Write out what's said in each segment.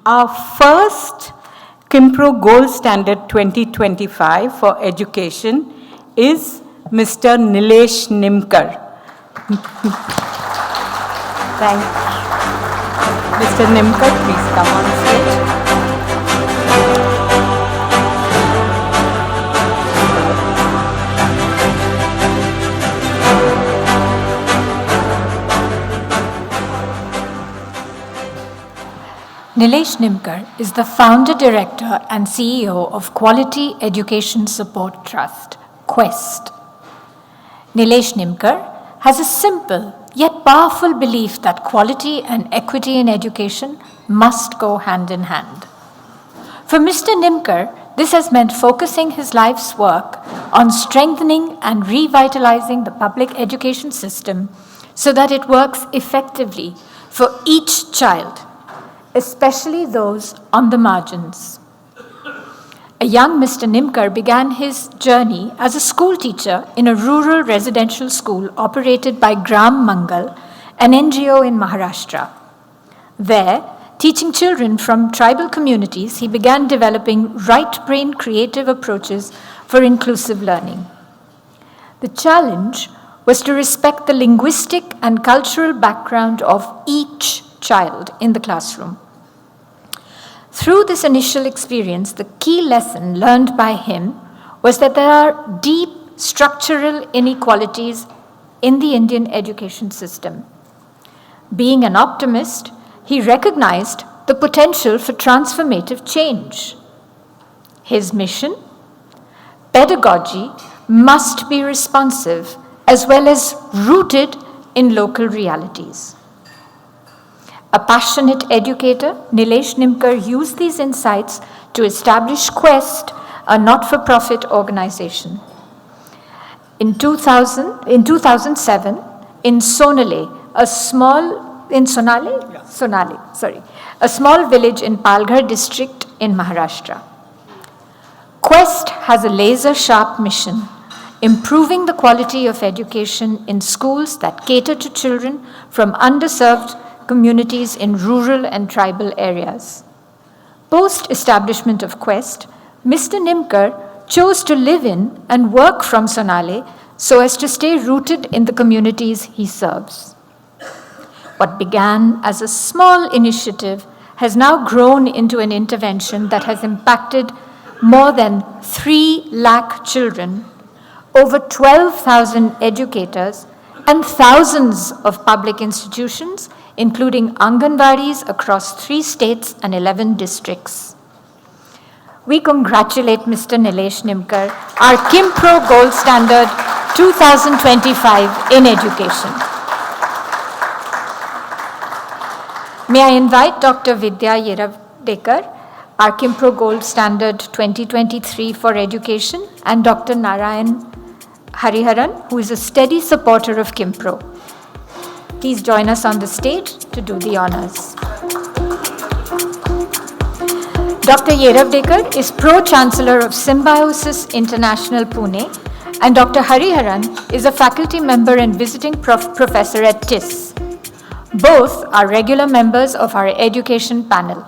Our first Qimpro Gold Standard 2025 for education is Mr. Nilesh Nimkar. Thank you. Mr. Nimkar, please come on stage. Nilesh Nimkar is the founder, director, and CEO of Quality Education Support Trust, Quest. Nilesh Nimkar has a simple yet powerful belief that quality and equity in education must go hand in hand. For Mr. Nimkar, this has meant focusing his life's work on strengthening and revitalizing the public education system so that it works effectively for each child, especially those on the margins. A young Mr. Nimkar began his journey as a school teacher in a rural residential school operated by Gram Mangal, an NGO in Maharashtra. There, teaching children from tribal communities, he began developing right-brain creative approaches for inclusive learning. The challenge was to respect the linguistic and cultural background of each child in the classroom. Through this initial experience, the key lesson learned by him was that there are deep structural inequalities in the Indian education system. Being an optimist, he recognized the potential for transformative change. His mission? Pedagogy must be responsive as well as rooted in local realities. A passionate educator, Nilesh Nimkar used these insights to establish Quest, a not-for-profit organization. In 2007, in Sonale, a small village in Palghar district in Maharashtra. Quest has a laser-sharp mission, improving the quality of education in schools that cater to children from underserved communities in rural and tribal areas. Post-establishment of Quest, Mr. Nimkar chose to live in and work from Sonale so as to stay rooted in the communities he serves. What began as a small initiative has now grown into an intervention that has impacted more than 3 lakh children, over 12,000 educators, and thousands of public institutions, including Anganwadis across 3 states and 11 districts. We congratulate Mr. Nilesh Nimkar, our Qimpro Gold Standard 2025 in education. May I invite Dr. Vidya Yeravdekar, our Qimpro Gold Standard 2023 for education, and Dr. Narayan Hariharan, who is a steady supporter of Qimpro. Please join us on the stage to do the honors. Dr. Yeravdekar is Pro-Chancellor of Symbiosis International Pune, and Dr. Hariharan is a faculty member and visiting professor at TIS. Both are regular members of our education panel.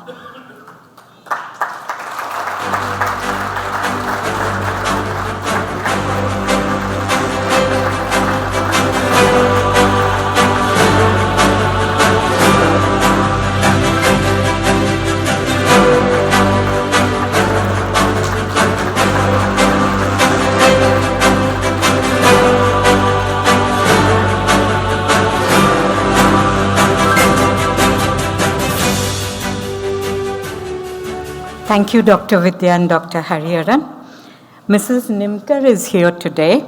Thank you, Dr. Vidya and Dr. Hariharan. Mrs. Nimkar is here today.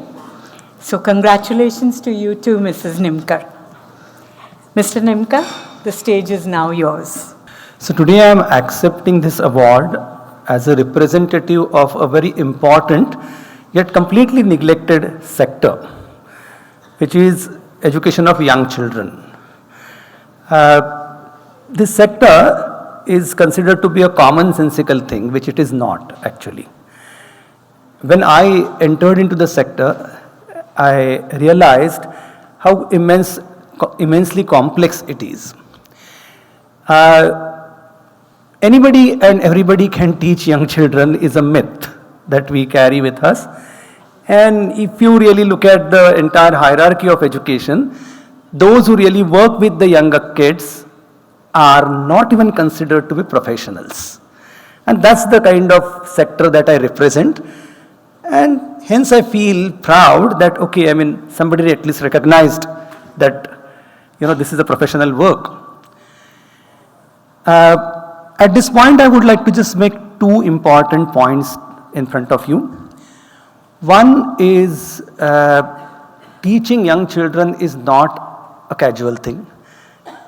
So congratulations to you too, Mrs. Nimkar. Mr. Nimkar, the stage is now yours. So today I am accepting this award as a representative of a very important yet completely neglected sector, which is education of young children. This sector is considered to be a commonsensical thing, which it is not actually. When I entered into the sector, I realized how immensely complex it is. anybody and everybody can teach young children is a myth that we carry with us. And if you really look at the entire hierarchy of education, those who really work with the younger kids are not even considered to be professionals. And that's the kind of sector that I represent. And hence I feel proud that, okay, I mean, somebody at least recognized that, this is a professional work. At this point, I would like to just make two important points in front of you. One is teaching young children is not a casual thing.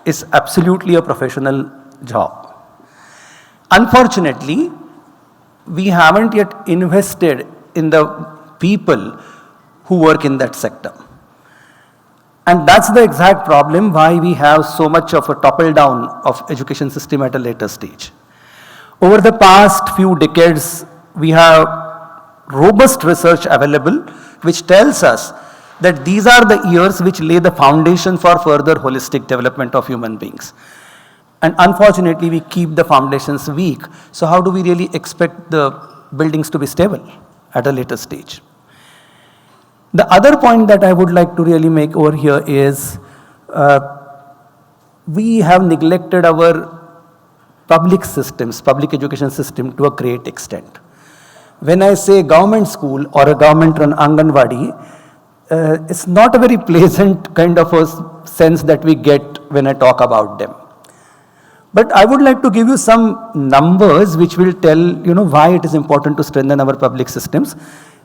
It's absolutely a professional job. Unfortunately, we haven't yet invested in the people who work in that sector. And that's the exact problem why we have so much of a topple down of education system at a later stage. Over the past few decades, we have robust research available which tells us that these are the years which lay the foundation for further holistic development of human beings. And unfortunately, we keep the foundations weak. So how do we really expect the buildings to be stable at a later stage? The other point that I would like to really make over here is we have neglected our public systems, public education system to a great extent. When I say government school or a government run Anganwadi, it's not a very pleasant kind of a sense that we get when I talk about them. But I would like to give you some numbers which will tell why it is important to strengthen our public systems.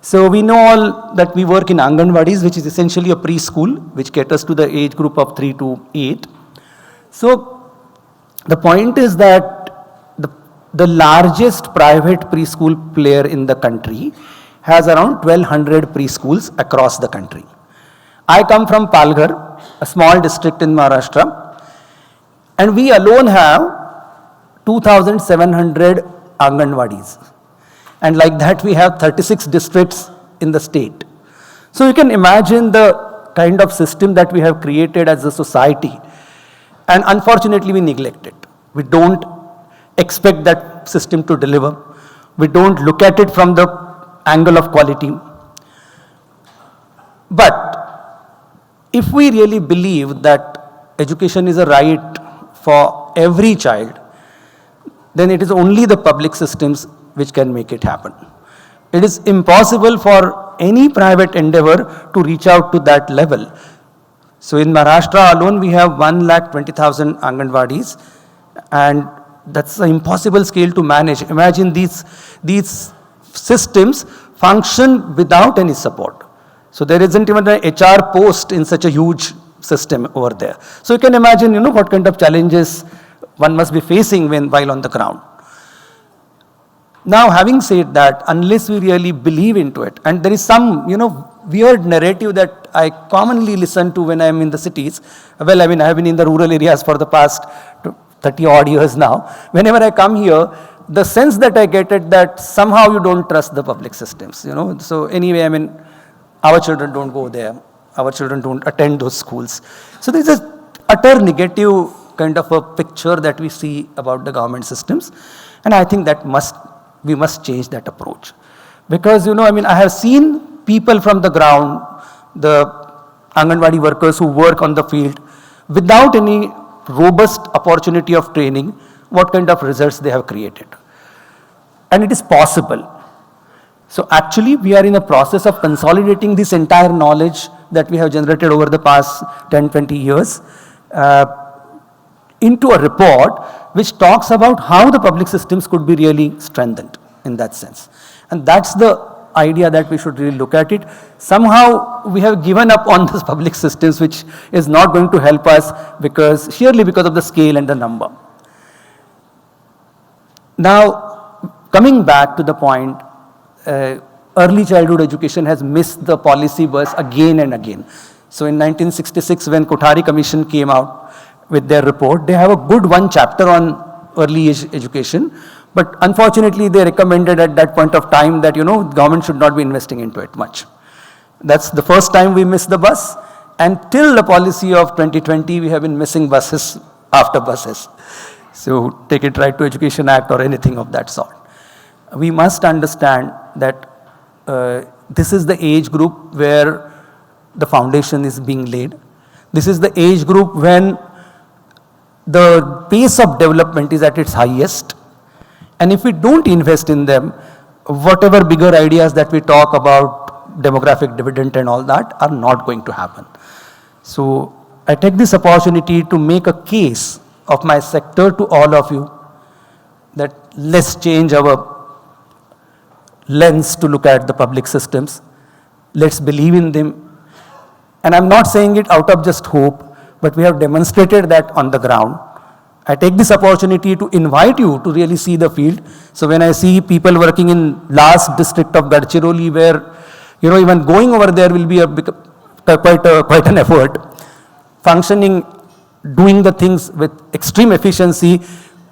So we know all that we work in Anganwadis, which is essentially a preschool which caters to the age group of 3 to 8. So the point is that the largest private preschool player in the country has around 1200 preschools across the country. I come from Palghar, a small district in Maharashtra, and we alone have 2,700 Anganwadis. And like that, we have 36 districts in the state. So you can imagine the kind of system that we have created as a society. And unfortunately, we neglect it. We don't expect that system to deliver. We don't look at it from the angle of quality. But if we really believe that education is a right for every child, then it is only the public systems which can make it happen. It is impossible for any private endeavor to reach out to that level. So in Maharashtra alone, we have 1,20,000 Anganwadis, and that's an impossible scale to manage. Imagine these systems function without any support. So there isn't even an HR post in such a huge system over there. So you can imagine, what kind of challenges one must be facing while on the ground. Now, having said that, unless we really believe into it, and there is some, weird narrative that I commonly listen to when I'm in the cities. Well, I have been in the rural areas for the past 30 odd years now. Whenever I come here, the sense that I get it that somehow you don't trust the public systems, So anyway, our children don't go there. Our children don't attend those schools. So there's a utter negative kind of a picture that we see about the government systems. And I think that we must change that approach. Because, I have seen people from the ground, the Anganwadi workers who work on the field, without any robust opportunity of training, what kind of results they have created. And it is possible. So actually, we are in a process of consolidating this entire knowledge that we have generated over the past 10, 20 years into a report which talks about how the public systems could be really strengthened in that sense. And that's the idea that we should really look at it. Somehow we have given up on this public systems, which is not going to help us sheerly because of the scale and the number. Now, coming back to the point, early childhood education has missed the policy bus again and again. So in 1966, when Kothari Commission came out with their report, they have a good one chapter on early age education. But unfortunately, they recommended at that point of time that, government should not be investing into it much. That's the first time we missed the bus. And till the policy of 2020, we have been missing buses after buses. So take it Right to Education Act or anything of that sort. We must understand that this is the age group where the foundation is being laid. This is the age group when the pace of development is at its highest. And if we don't invest in them, whatever bigger ideas that we talk about, demographic dividend and all that, are not going to happen. So I take this opportunity to make a case of my sector to all of you that let's change our lens to look at the public systems. Let's believe in them. And I'm not saying it out of just hope, but we have demonstrated that on the ground. I take this opportunity to invite you to really see the field. So when I see people working in last district of Gadchiroli, where even going over there will be quite an effort, functioning, doing the things with extreme efficiency,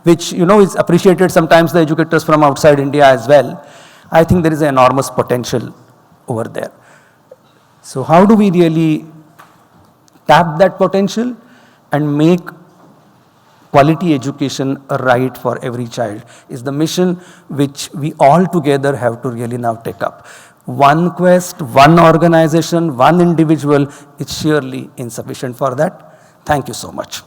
which is appreciated sometimes the educators from outside India as well. I think there is an enormous potential over there. So how do we really tap that potential and make quality education a right for every child is the mission which we all together have to really now take up. One quest, one organization, one individual is surely insufficient for that. Thank you so much.